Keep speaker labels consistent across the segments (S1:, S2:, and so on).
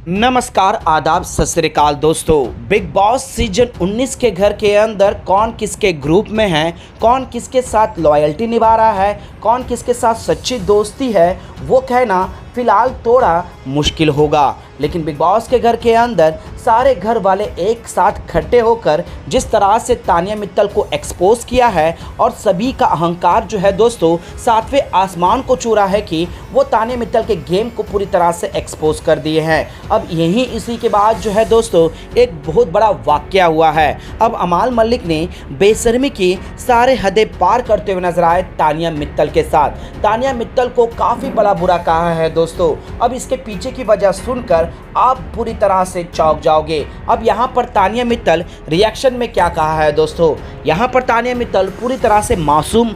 S1: नमस्कार, आदाब, सत श्री अकाल दोस्तों। बिग बॉस सीजन 19 के घर के अंदर कौन किसके ग्रुप में है, कौन किसके साथ लॉयल्टी निभा रहा है, कौन किसके साथ सच्ची दोस्ती है, वो कहना फिलहाल थोड़ा मुश्किल होगा। लेकिन बिग बॉस के घर के अंदर सारे घर वाले एक साथ इकट्ठे होकर जिस तरह से तानिया मित्तल को एक्सपोज किया है और सभी का अहंकार जो है दोस्तों सातवें आसमान को छू रहा है कि वो तानिया मित्तल के गेम को पूरी तरह से एक्सपोज कर दिए हैं। अब यही इसी के बाद जो है दोस्तों एक बहुत बड़ा वाकया हुआ है। अब अमाल मलिक ने बेशर्मी की सारे हदें पार करते हुए नजर आए तानिया मित्तल के साथ। तानिया मित्तल को काफ़ी बड़ा बुरा कहा है दोस्तों। अब इसके पीछे की वजह सुनकर आप पूरी तरह से चौंक जाओगे। अब यहाँ पर तानिया मित्तल रिएक्शन में क्या कहा है दोस्तों, यहाँ पर तानिया मित्तल पूरी तरह से मासूम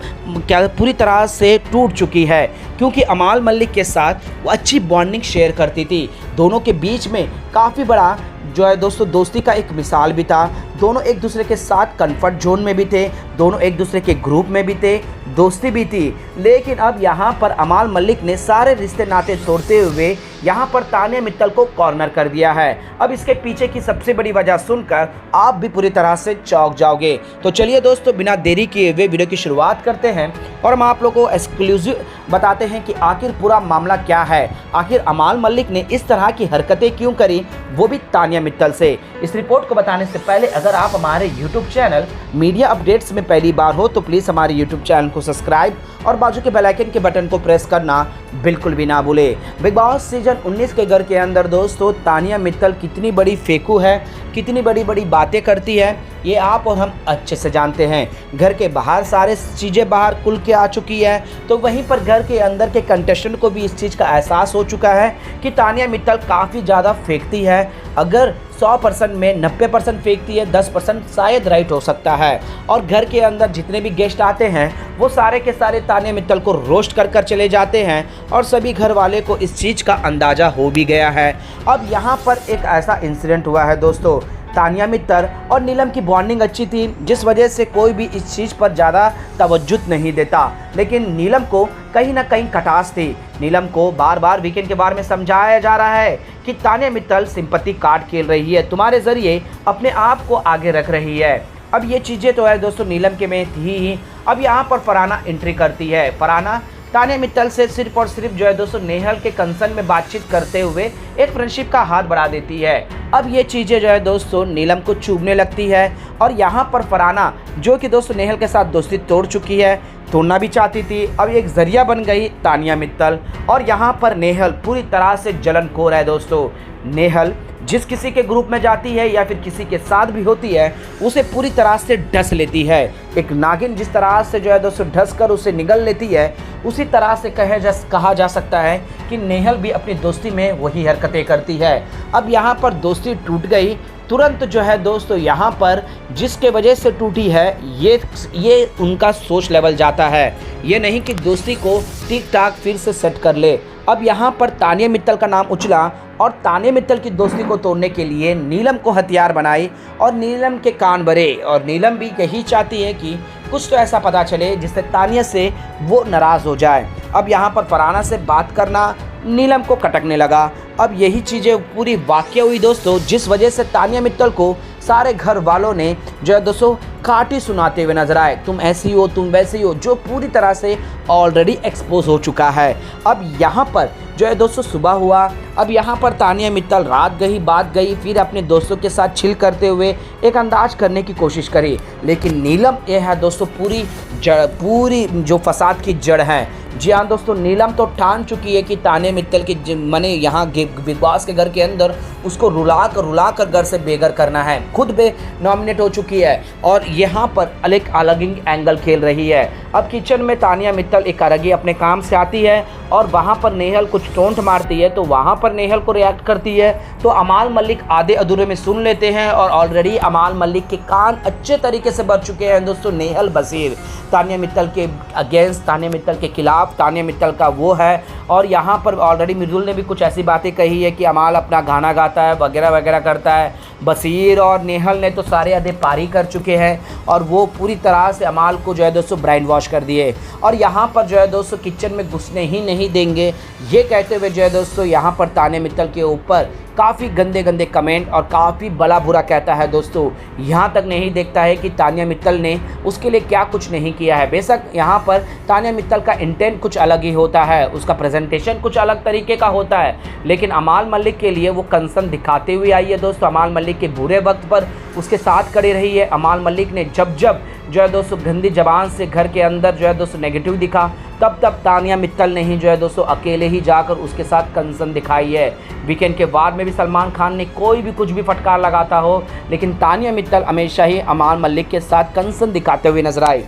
S1: पूरी तरह से टूट चुकी है, क्योंकि अमाल मलिक के साथ वो अच्छी बॉन्डिंग शेयर करती थी। दोनों के बीच में काफ़ी बड़ा जो है दोस्तों दोस्ती का एक मिसाल भी था। दोनों एक दूसरे के साथ कंफर्ट जोन में भी थे, दोनों एक दूसरे के ग्रुप में भी थे, दोस्ती भी थी। लेकिन अब यहाँ पर अमाल मलिक ने सारे रिश्ते नाते तोड़ते हुए यहाँ पर तानिया मित्तल को कॉर्नर कर दिया है। अब इसके पीछे की सबसे बड़ी वजह सुनकर आप भी पूरी तरह से चौंक जाओगे। तो चलिए दोस्तों, बिना देरी किए हुए वीडियो की शुरुआत करते हैं और हम आप लोगों को एक्सक्लूसिव बताते हैं कि आखिर पूरा मामला क्या है। आखिर अमाल मलिक ने इस तरह की हरकतें क्यों करी, वो भी तानिया मित्तल से। इस रिपोर्ट को बताने से पहले अगर आप हमारे यूट्यूब चैनल मीडिया अपडेट्स में पहली बार हो तो प्लीज़ हमारे यूट्यूब चैनल को सब्सक्राइब और बाजू के बेल आइकन के बटन को प्रेस करना बिल्कुल भी ना भूले। बिग बॉस सीजन 19 के घर के अंदर दोस्तों तानिया मित्तल कितनी बड़ी फेंकू है, कितनी बड़ी बड़ी बातें करती है, ये आप और हम अच्छे से जानते हैं। घर के बाहर सारे चीज़ें बाहर खुल के आ चुकी है, तो वहीं पर घर के अंदर के कंटेस्टेंट को भी इस चीज़ का एहसास हो चुका है कि तानिया मित्तल काफ़ी ज़्यादा फेंकती है। अगर 100% में 90% फेंकती है, 10% शायद राइट हो सकता है। और घर के अंदर जितने भी गेस्ट आते हैं वो सारे के सारे तानिया मित्तल को रोस्ट कर कर चले जाते हैं और सभी घर वाले को इस चीज़ का अंदाज़ा हो भी गया है। अब यहाँ पर एक ऐसा इंसिडेंट हुआ है दोस्तों, तानिया मित्तल और नीलम की बॉन्डिंग अच्छी थी जिस वजह से कोई भी इस चीज़ पर ज़्यादा तवज्जो नहीं देता, लेकिन नीलम को कहीं ना कहीं खटास थी। नीलम को बार बार वीकेंड के बारे में समझाया जा रहा है कि तानिया मित्तल सिंपैथी कार्ड खेल रही है, तुम्हारे ज़रिए अपने आप को आगे रख रही है। अब ये चीज़ें तो है दोस्तों नीलम के में थी ही। अब यहाँ पर फरहाना एंट्री करती है। फरहाना तानिया मित्तल से सिर्फ और सिर्फ जो है दोस्तों नेहल के कंसर्न में बातचीत करते हुए एक फ्रेंडशिप का हाथ बढ़ा देती है। अब ये चीज़ें जो है दोस्तों नीलम को चुभने लगती है और यहाँ पर फरहाना जो कि दोस्तों नेहल के साथ दोस्ती तोड़ चुकी है, तोड़ना भी चाहती थी, अब एक ज़रिया बन गई तानिया मित्तल। और यहाँ पर नेहल पूरी तरह से जलनखोर है दोस्तों। नेहल जिस किसी के ग्रुप में जाती है या फिर किसी के साथ भी होती है उसे पूरी तरह से ढस लेती है। एक नागिन जिस तरह से जो है दोस्तों ढस कर उसे निगल लेती है, उसी तरह से कहा जा सकता है कि नेहल भी अपनी दोस्ती में वही हरकतें करती है। अब यहाँ पर दोस्ती टूट गई तुरंत जो है दोस्तों यहाँ पर जिसके वजह से टूटी है ये उनका सोच लेवल जाता है, ये नहीं कि दोस्ती को ठीक ठाक फिर से सेट कर ले। अब यहाँ पर तानिया मित्तल का नाम उछला और तानिया मित्तल की दोस्ती को तोड़ने के लिए नीलम को हथियार बनाई और नीलम के कान भरे। और नीलम भी यही चाहती है कि कुछ तो ऐसा पता चले जिससे तानिया से वो नाराज़ हो जाए। अब यहाँ पर फरहाना से बात करना नीलम को खटकने लगा। अब यही चीज़ें पूरी वाकया हुई दोस्तों, जिस वजह से तानिया मित्तल को सारे घर वालों ने जो है दोस्तों काटी सुनाते हुए नजर आए, तुम ऐसी हो, तुम वैसी हो, जो पूरी तरह से ऑलरेडी एक्सपोज हो चुका है। अब यहाँ पर जो है दोस्तों सुबह हुआ। अब यहाँ पर तानिया मित्तल रात गई, बात गई, फिर अपने दोस्तों के साथ चिल करते हुए एक अंदाज करने की कोशिश करी। लेकिन नीलम ये है दोस्तों पूरी जो फसाद की जड़ है। जी हाँ दोस्तों, नीलम तो ठान चुकी है कि तानिया मित्तल की मैंने यहाँ बिग बॉस के घर के अंदर उसको रुला कर घर से बेघर करना है। खुद बे नॉमिनेट हो चुकी है और यहाँ पर अलग एंगल खेल रही है। अब किचन में तानिया मित्तल एक अलग अपने काम से आती है और वहाँ पर नेहल कुछ टोंट मारती है, तो वहाँ पर नेहल को रिएक्ट करती है। तो अमाल मलिक आधे अधूरे में सुन लेते हैं और ऑलरेडी अमाल मलिक के कान अच्छे तरीके से भर चुके हैं दोस्तों। नेहल बसीर तानिया मित्तल के अगेंस्ट, तानिया मित्तल के खिलाफ, तानिया मित्तल का वो है। और यहाँ पर ऑलरेडी मृदुल ने भी कुछ ऐसी बातें कही है कि अमाल अपना गाना गाता है वगैरह वगैरह करता है। बसीर और नेहल ने तो सारे अदे पारी कर चुके हैं और वो पूरी तरह से अमाल को जो है दोस्तों ब्रेन वॉश कर दिए। और यहाँ पर जो है दोस्तों किचन में घुसने ही नहीं नहीं देंगे, ये कहते हुए जो है दोस्तों यहाँ पर तान्या मित्तल के ऊपर काफ़ी गंदे गंदे कमेंट और काफ़ी भला बुरा कहता है दोस्तों। यहाँ तक नहीं देखता है कि तान्या मित्तल ने उसके लिए क्या कुछ नहीं किया है। बेशक यहाँ पर तान्या मित्तल का इंटेंट कुछ अलग ही होता है, उसका प्रेजेंटेशन कुछ अलग तरीके का होता है, लेकिन अमाल मलिक के लिए वो कंसर्न दिखाते हुए आई है दोस्तों। अमाल मलिक के बुरे वक्त पर उसके साथ खड़ी रही है। अमाल मलिक ने जब जब जो है दोस्तों गंदी जबान से घर के अंदर जो है दोस्तों नेगेटिव दिखा, तब तान्या मित्तल ने ही जो है दोस्तों अकेले ही जाकर उसके साथ कंसर्न दिखाई है। वीकेंड के बाद में भी सलमान खान ने कोई भी कुछ भी फटकार लगाता हो, लेकिन तान्या मित्तल हमेशा ही अमाल मलिक के साथ कंसर्न दिखाते हुए नजर आई।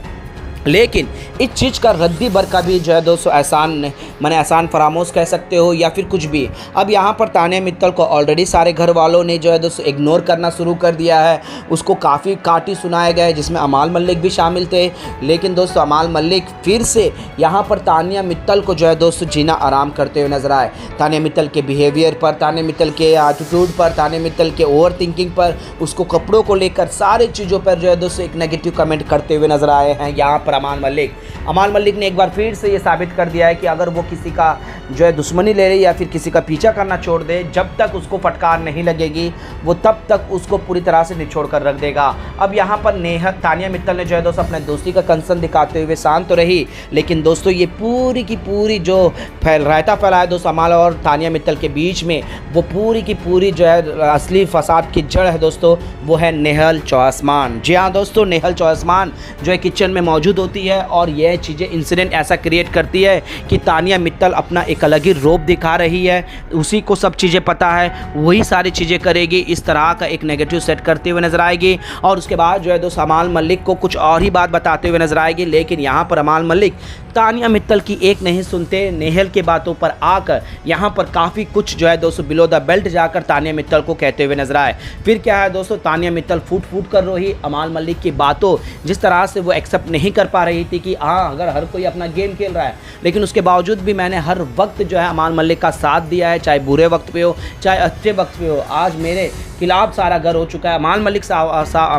S1: लेकिन इस चीज़ का रद्दी भर का भी जो है दोस्तों एहसान फरामोश कह सकते हो या फिर कुछ भी। अब यहाँ पर तान्या मित्तल को ऑलरेडी सारे घर वालों ने जो है दोस्तों इग्नोर करना शुरू कर दिया है। उसको काफ़ी काटी सुनाए गए जिसमें अमाल मलिक भी शामिल थे। लेकिन दोस्तों अमाल मलिक फिर से यहाँ पर तान्या मित्तल को जो है दोस्तों जीना आराम करते हुए नजर आए। तान्या मित्तल के बिहेवियर पर, तान्या मित्तल के एटीट्यूड पर, तान्या मित्तल के ओवर थिंकिंग पर, उसको कपड़ों को लेकर सारी चीज़ों पर जो है दोस्तों एक नेगेटिव कमेंट करते हुए नजर आए हैं यहाँ पर अमाल मलिक ने एक बार फिर से ये साबित कर दिया है कि अगर वो किसी का जो है दुश्मनी ले रही या फिर किसी का पीछा करना छोड़ दे, जब तक उसको फटकार नहीं लगेगी वो तब तक उसको पूरी तरह से निचोड़ कर रख देगा। अब यहाँ पर तान्या मित्तल ने जो है दोस्तों अपने दोस्ती का कंसर्न दिखाते हुए शांत तो रही, लेकिन दोस्तों ये पूरी की पूरी जो रायता फैलाया दोस्तों अमाल और तान्या मित्तल के बीच में, वो पूरी की पूरी जो है असली फसाद की जड़ है दोस्तों, वो है नेहल चौआसमान। जी हाँ दोस्तों, नेहल चौआसमान जो है किचन में मौजूद होती है और यह चीज़ें इंसिडेंट ऐसा क्रिएट करती है कि तान्या मित्तल अपना एक अलग ही रूप दिखा रही है। उसी को सब चीज़ें पता है, वही सारी चीज़ें करेगी, इस तरह का एक नेगेटिव सेट करते हुए नजर आएगी। और उसके बाद जो है दोस्त अमाल मलिक को कुछ और ही बात बताते हुए नजर आएगी। लेकिन यहाँ पर अमाल मलिक तान्या मित्तल की एक नहीं सुनते, नेहल के बातों पर आकर यहाँ पर काफ़ी कुछ जो है दोस्तों बिलो द बेल्ट जाकर तान्या मित्तल को कहते हुए नजर आए। फिर क्या है दोस्तों, तान्या मित्तल फूट कर रही अमाल मलिक की बातों, जिस तरह से वो एक्सेप्ट नहीं कर पा रही थी कि हाँ अगर हर कोई अपना गेम खेल रहा है, लेकिन उसके बावजूद भी मैंने हर वक्त जो है अमाल मलिक का साथ दिया है, चाहे बुरे वक्त पे हो चाहे अच्छे वक्त पे हो। आज मेरे खिलाफ सारा घर हो चुका है, अमाल मलिक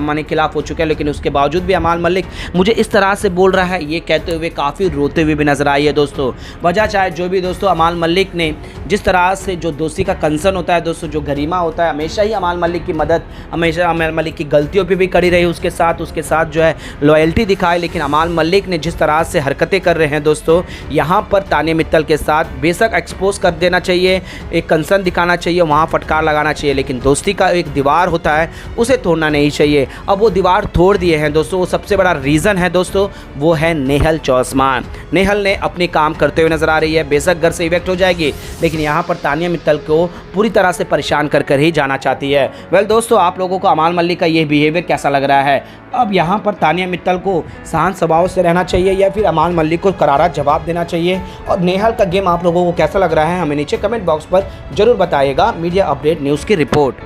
S1: माने खिलाफ हो चुका है, लेकिन उसके बावजूद भी अमाल मलिक मुझे इस तरह से बोल रहा है, ये कहते हुए काफ़ी रोते हुए भी नजर आई है दोस्तों। वजह चाहे जो भी दोस्तों, अमाल मलिक ने जिस तरह से जो दोस्ती का कंसर्न होता है दोस्तों, जो गरिमा होता है, हमेशा ही अमाल मलिक की मदद, हमेशा अमाल मलिक की गलतियों पर भी खड़ी रही, उसके साथ जो है लॉयल्टी दिखाई। लेकिन अमाल मलिक ने जिस तरह से हरकतें कर रहे हैं दोस्तों, यहाँ पर तान्या मित्तल के साथ बेशक एक्सपोज कर देना चाहिए, एक कंसर्न दिखाना चाहिए, वहाँ फटकार लगाना चाहिए, लेकिन दोस्ती का एक दीवार होता है उसे तोड़ना नहीं चाहिए। अब वो दीवार तोड़ दिए हैं दोस्तों। वो सबसे बड़ा रीज़न है दोस्तों, वो है नेहल चौआसमान। नेहल ने अपने काम करते हुए नजर आ रही है, बेशक घर से इवेक्ट हो जाएगी, लेकिन यहाँ पर तान्या मित्तल को पूरी तरह से परेशान कर ही जाना चाहती है। वेल दोस्तों, आप लोगों को अमाल मलिक का ये बिहेवियर कैसा लग रहा है? अब यहाँ पर तान्या मित्तल को शांत स्वभाव से रहना चाहिए या फिर अमाल मलिक को करारा जवाब देना चाहिए? और नेहल का गेम आप लोगों को कैसा लग रहा है, हमें नीचे कमेंट बॉक्स पर जरूर बताइएगा। मीडिया अपडेट न्यूज़ की रिपोर्ट।